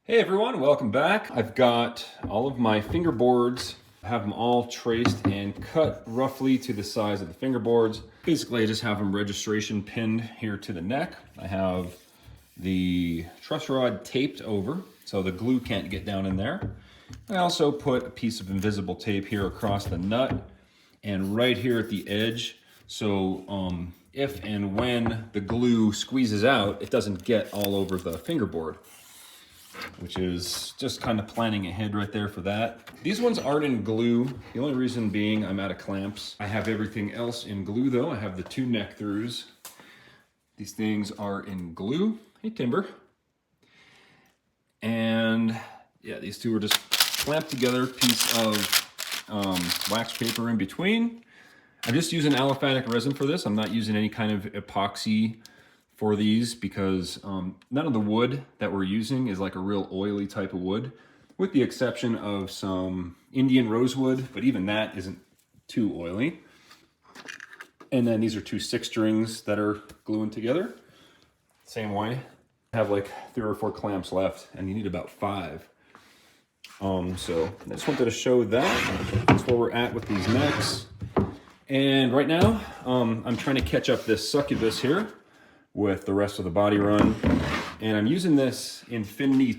Hey everyone, welcome back. I've got all of my fingerboards. I have them all traced and cut roughly to the size of the fingerboards. Basically, I just have them registration pinned here to the neck. I have the truss rod taped over so the glue can't get down in there. I also put a piece of invisible tape here across the nut and right here at the edge. So if and when the glue squeezes out, it doesn't get all over the fingerboard, which is just kind of planning ahead right there for that. These ones aren't in glue. The only reason being I'm out of clamps. I have everything else in glue though. I have the two neck throughs. These things are in glue. Hey, Timber. And yeah, these two are just clamped together, piece of wax paper in between. I'm just using aliphatic resin for this. I'm not using any kind of epoxy for these because none of the wood that we're using is like a real oily type of wood, with the exception of some Indian rosewood, but even that isn't too oily. And then these are two 6-strings that are gluing together. Same way. I have like 3 or 4 clamps left and you need about 5. So I just wanted to show that. That's where we're at with these necks. And right now, I'm trying to catch up this succubus here with the rest of the body run. And I'm using this Infinity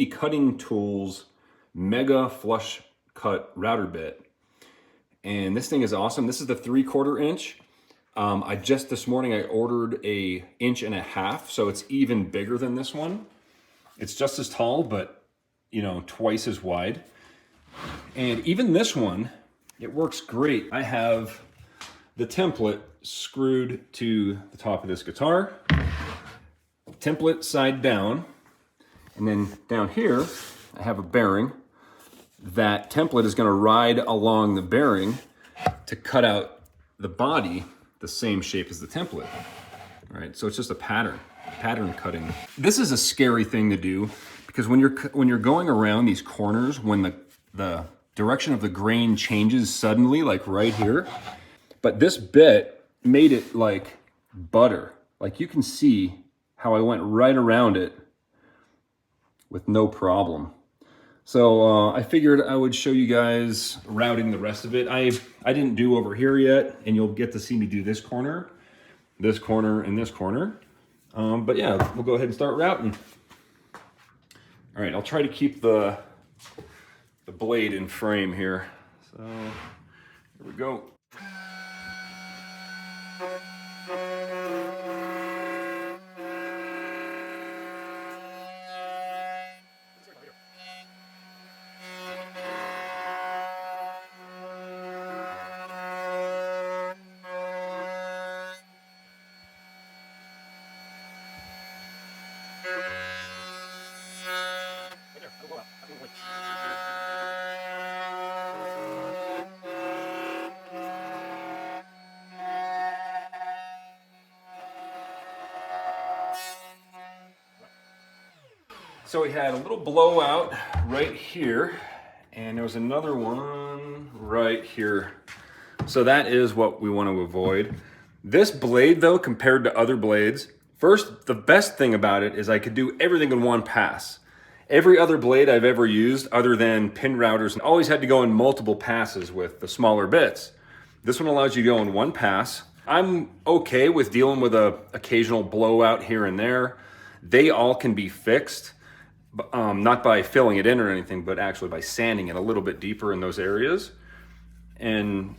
Cutting Tools Mega Flush Cut router bit. And this thing is awesome. This is the 3/4 inch. This morning I ordered a 1.5 inches, so it's even bigger than this one. It's just as tall, but you know, twice as wide. And even this one, it works great. I have the template screwed to the top of this guitar, template side down, and then down here I have a bearing. That template is going to ride along the bearing to cut out the body the same shape as the template. All right, so it's just a pattern cutting. This is a scary thing to do because when you're going around these corners, when the direction of the grain changes suddenly, like right here, but this bit made it like butter. Like you can see how I went right around it with no problem. So I figured I would show you guys routing the rest of it. I didn't do over here yet, and you'll get to see me do this corner, and this corner. But yeah, we'll go ahead and start routing. All right, I'll try to keep the blade in frame here. So here we go. So we had a little blowout right here, and there was another one right here. So that is what we want to avoid. This blade though, compared to other blades, first, the best thing about it is I could do everything in one pass. Every other blade I've ever used, other than pin routers, always had to go in multiple passes with the smaller bits. This one allows you to go in one pass. I'm okay with dealing with a occasional blowout here and there. They all can be fixed. Not by filling it in or anything, but actually by sanding it a little bit deeper in those areas. And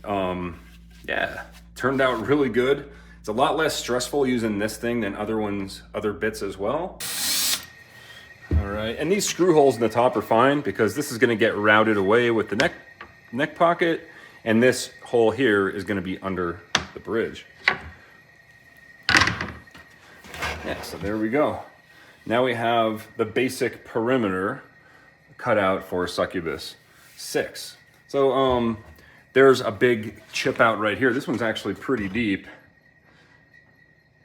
yeah, turned out really good. It's a lot less stressful using this thing than other bits as well. All right, and these screw holes in the top are fine because this is gonna get routed away with the neck pocket, and this hole here is gonna be under the bridge. Yeah, so there we go. Now we have the basic perimeter cut out for Succubus 6. So there's a big chip out right here. This one's actually pretty deep.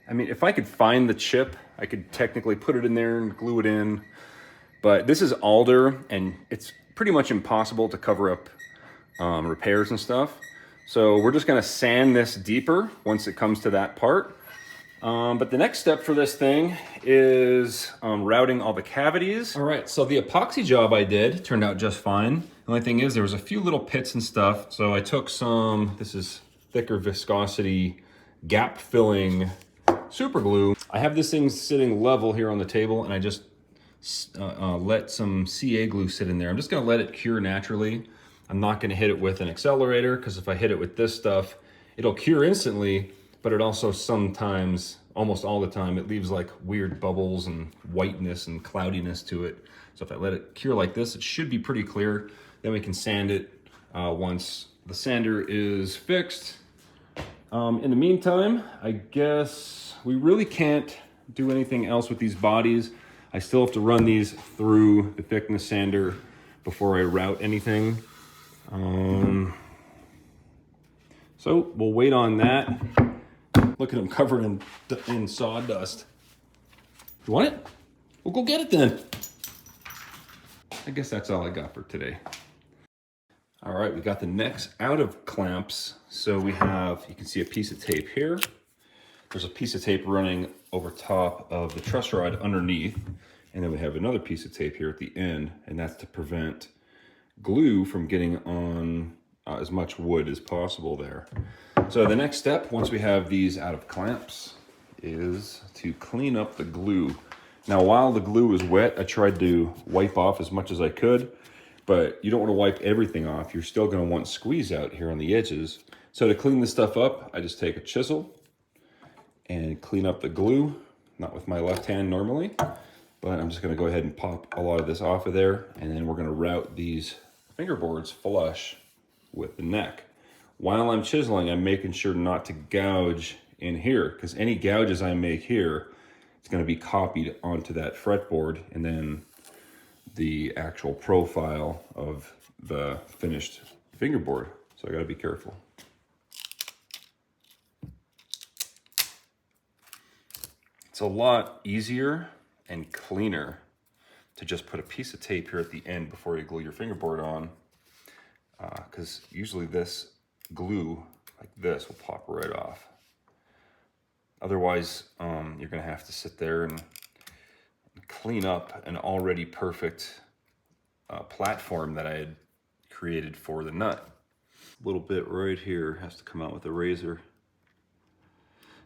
I mean, if I could find the chip, I could technically put it in there and glue it in. But this is alder, and it's pretty much impossible to cover up repairs and stuff. So we're just gonna sand this deeper once it comes to that part. But the next step for this thing is routing all the cavities. All right, so the epoxy job I did turned out just fine. The only thing is there was a few little pits and stuff. So I took some, this is thicker viscosity, gap filling super glue. I have this thing sitting level here on the table and I just let some CA glue sit in there. I'm just gonna let it cure naturally. I'm not gonna hit it with an accelerator because if I hit it with this stuff, it'll cure instantly, but it also sometimes, almost all the time, it leaves like weird bubbles and whiteness and cloudiness to it. So if I let it cure like this, it should be pretty clear. Then we can sand it once the sander is fixed. In the meantime, I guess we really can't do anything else with these bodies. I still have to run these through the thickness sander before I route anything. So we'll wait on that. Look at them covered in sawdust. You want it? We'll go get it then. I guess that's all I got for today. All right, we got the necks out of clamps. So we have, you can see a piece of tape here. There's a piece of tape running over top of the truss rod underneath. And then we have another piece of tape here at the end, and that's to prevent glue from getting on as much wood as possible there. So the next step, once we have these out of clamps, is to clean up the glue. Now, while the glue is wet, I tried to wipe off as much as I could, but you don't want to wipe everything off. You're still going to want squeeze out here on the edges. So to clean this stuff up, I just take a chisel and clean up the glue, not with my left hand normally, but I'm just going to go ahead and pop a lot of this off of there, and then we're going to route these fingerboards flush with the neck. While I'm chiseling, I'm making sure not to gouge in here, because any gouges I make here, it's going to be copied onto that fretboard and then the actual profile of the finished fingerboard. So I got to be careful. It's a lot easier and cleaner to just put a piece of tape here at the end before you glue your fingerboard on, because usually this glue like this will pop right off. Otherwise, you're going to have to sit there and clean up an already perfect platform that I had created for the nut. A little bit right here has to come out with a razor.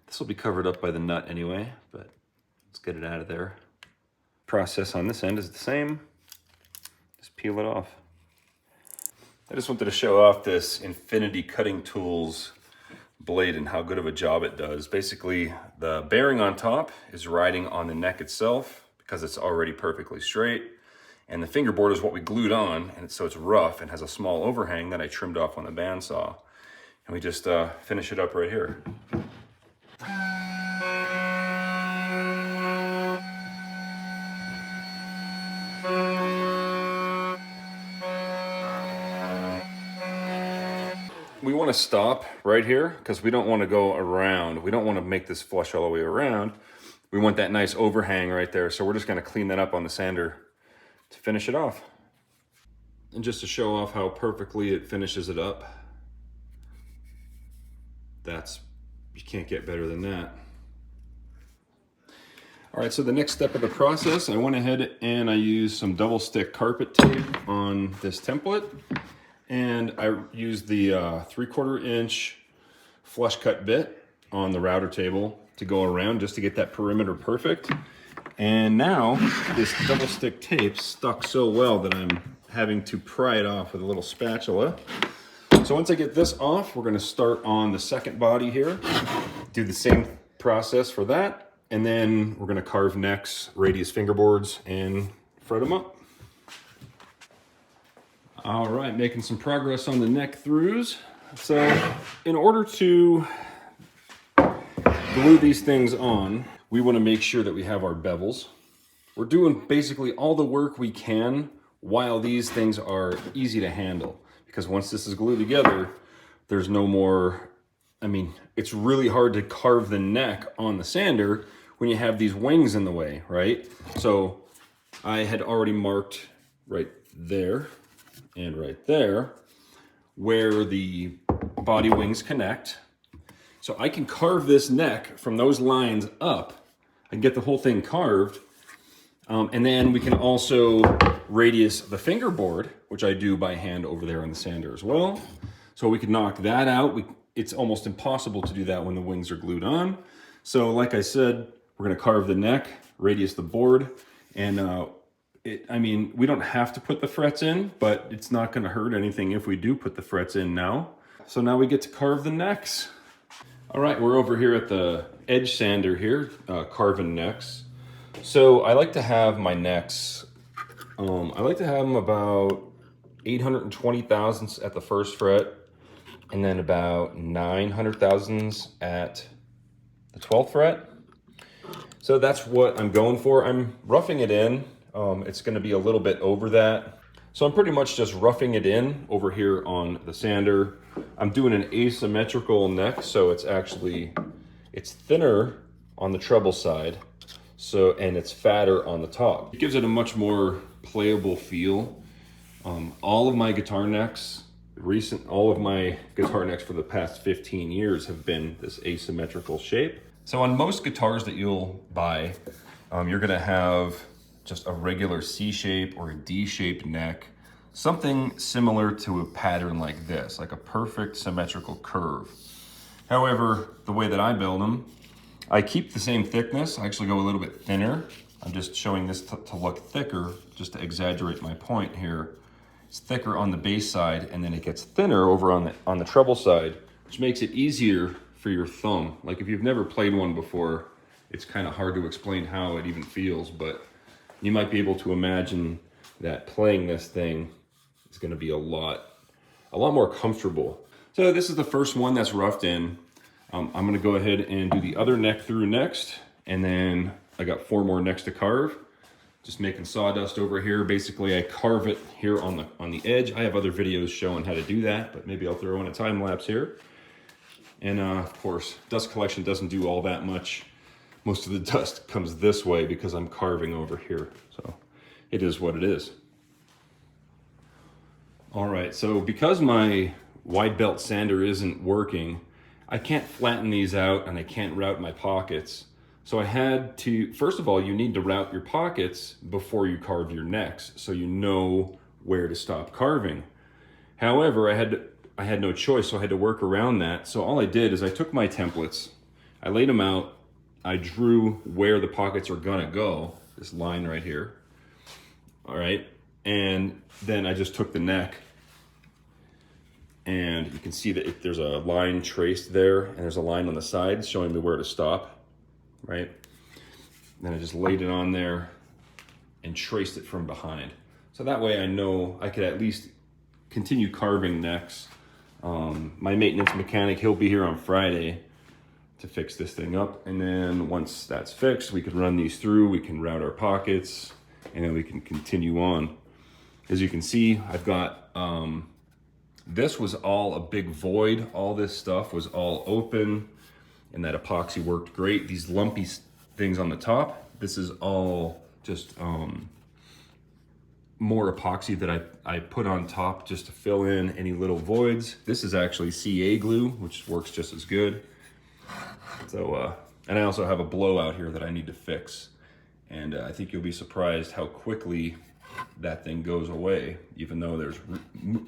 This will be covered up by the nut anyway, but let's get it out of there. Process on this end is the same. Just peel it off. I just wanted to show off this Infinity Cutting Tools blade and how good of a job it does. Basically, the bearing on top is riding on the neck itself because it's already perfectly straight. And the fingerboard is what we glued on, and so it's rough and has a small overhang that I trimmed off on the bandsaw. And we just finish it up right here. We want to stop right here because we don't want to go around. We don't want to make this flush all the way around. We want that nice overhang right there. So we're just going to clean that up on the sander to finish it off. And just to show off how perfectly it finishes it up, you can't get better than that. All right, so the next step of the process, I went ahead and I used some double stick carpet tape on this template. And I used the 3/4 inch flush cut bit on the router table to go around just to get that perimeter perfect. And now this double stick tape stuck so well that I'm having to pry it off with a little spatula. So once I get this off, we're gonna start on the second body here, do the same process for that, and then we're gonna carve necks, radius fingerboards, and fret them up. All right, making some progress on the neck throughs. So in order to glue these things on, we want to make sure that we have our bevels. We're doing basically all the work we can while these things are easy to handle. Because once this is glued together, there's no more, it's really hard to carve the neck on the sander when you have these wings in the way, right? So I had already marked right there and right there where the body wings connect. So I can carve this neck from those lines up. I can get the whole thing carved. And then we can also radius the fingerboard, which I do by hand over there on the sander as well. So we can knock that out. It's almost impossible to do that when the wings are glued on. So like I said, we're gonna carve the neck, radius the board, and I mean, we don't have to put the frets in, but it's not gonna hurt anything if we do put the frets in now. So now we get to carve the necks. All right, we're over here at the edge sander here, carving necks. So I like to have my necks, I like to have them about 820 thousandths at the first fret, and then about 900 thousandths at the 12th fret. So that's what I'm going for. I'm roughing it in. It's gonna be a little bit over that. So I'm pretty much just roughing it in over here on the sander. I'm doing an asymmetrical neck, so it's thinner on the treble side, and it's fatter on the top. It gives it a much more playable feel. All of my guitar necks, all of my guitar necks for the past 15 years have been this asymmetrical shape. So on most guitars that you'll buy, you're gonna have just a regular C shape or a D shaped neck, something similar to a pattern like this, like a perfect symmetrical curve. However, the way that I build them, I keep the same thickness. I actually go a little bit thinner. I'm just showing this to look thicker, just to exaggerate my point here. It's thicker on the bass side, and then it gets thinner over on the treble side, which makes it easier for your thumb. Like if you've never played one before, it's kind of hard to explain how it even feels, but you might be able to imagine that playing this thing is going to be a lot more comfortable. So this is the first one that's roughed in. I'm going to go ahead and do the other neck through next, and then I got 4 more necks to carve. Just making sawdust over here. Basically, I carve it here on the edge. I have other videos showing how to do that, but maybe I'll throw in a time lapse here. And of course, dust collection doesn't do all that much. Most of the dust comes this way because I'm carving over here. So it is what it is. All right, so because my wide belt sander isn't working, I can't flatten these out and I can't route my pockets. So I had to, first of all, you need to route your pockets before you carve your necks so you know where to stop carving. However, I had no choice, so I had to work around that. So all I did is I took my templates, I laid them out, I drew where the pockets are gonna go, this line right here. All right, and then I just took the neck, and you can see that there's a line traced there, and there's a line on the side showing me where to stop, right? Then I just laid it on there and traced it from behind. So that way I know I could at least continue carving necks. My maintenance mechanic, he'll be here on Friday to fix this thing up. And then once that's fixed, we can run these through, we can route our pockets, and then we can continue on. As you can see, I've got, this was all a big void. All this stuff was all open, and that epoxy worked great. These lumpy things on the top, this is all just more epoxy that I put on top just to fill in any little voids. This is actually CA glue, which works just as good. So, and I also have a blowout here that I need to fix. And I think you'll be surprised how quickly that thing goes away, even though there's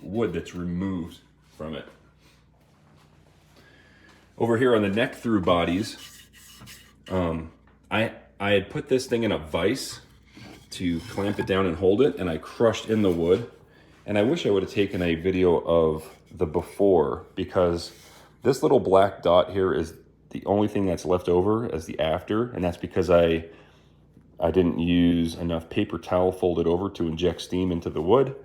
wood that's removed from it. Over here on the neck through bodies, I had put this thing in a vise to clamp it down and hold it, and I crushed in the wood. And I wish I would have taken a video of the before, because this little black dot here is the only thing that's left over as the after, and that's because I didn't use enough paper towel folded over to inject steam into the wood.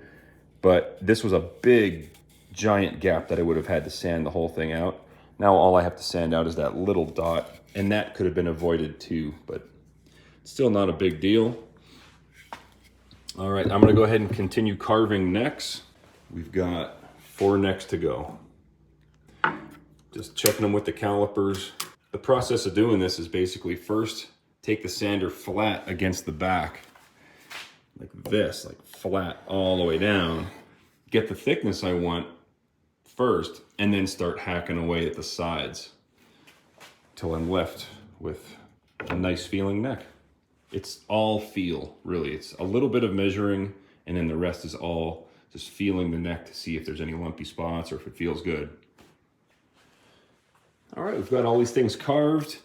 But this was a big, giant gap that I would have had to sand the whole thing out. Now all I have to sand out is that little dot, and that could have been avoided too, but still not a big deal. All right, I'm gonna go ahead and continue carving necks. We've got 4 necks to go. Just checking them with the calipers. The process of doing this is basically first take the sander flat against the back, like this, like flat all the way down. Get the thickness I want first, and then start hacking away at the sides. till I'm left with a nice feeling neck. It's all feel, really. It's a little bit of measuring, and then the rest is all just feeling the neck to see if there's any lumpy spots or if it feels good. All right, we've got all these things carved.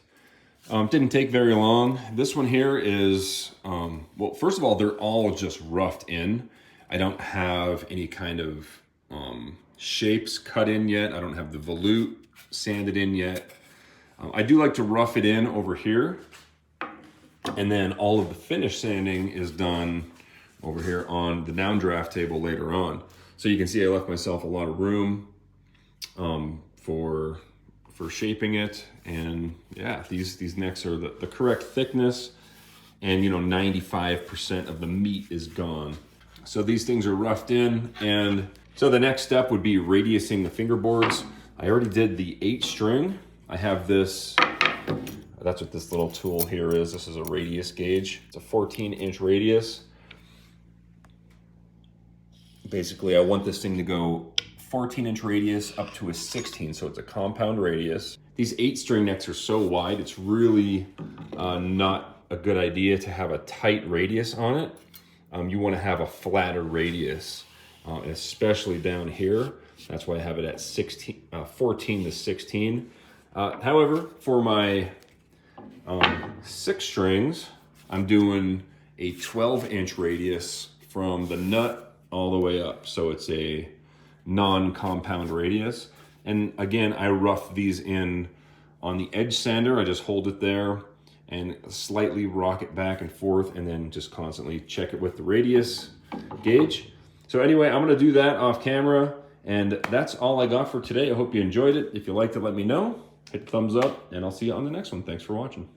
Didn't take very long. This one here is, well, first of all, they're all just roughed in. I don't have any kind of shapes cut in yet. I don't have the volute sanded in yet. I do like to rough it in over here. And then all of the finish sanding is done over here on the downdraft table later on. So you can see I left myself a lot of room for shaping it. And yeah, these necks are the correct thickness, and 95% of the meat is gone. So these things are roughed in, and so the next step would be radiusing the fingerboards. I already did the 8-string. I have this, that's what this little tool here is. This is a radius gauge. It's a 14-inch radius. Basically, I want this thing to go 14-inch radius up to a 16, so it's a compound radius. These 8-string necks are so wide, it's really not a good idea to have a tight radius on it. You want to have a flatter radius, especially down here. That's why I have it at 14 to 16. However, for my 6 strings, I'm doing a 12-inch radius from the nut all the way up. So it's a non-compound radius. And again, I rough these in on the edge sander. I just hold it there and slightly rock it back and forth, and then just constantly check it with the radius gauge. So anyway, I'm gonna do that off camera, and that's all I got for today. I hope you enjoyed it. If you liked it, let me know. Hit the thumbs up, and I'll see you on the next one. Thanks for watching.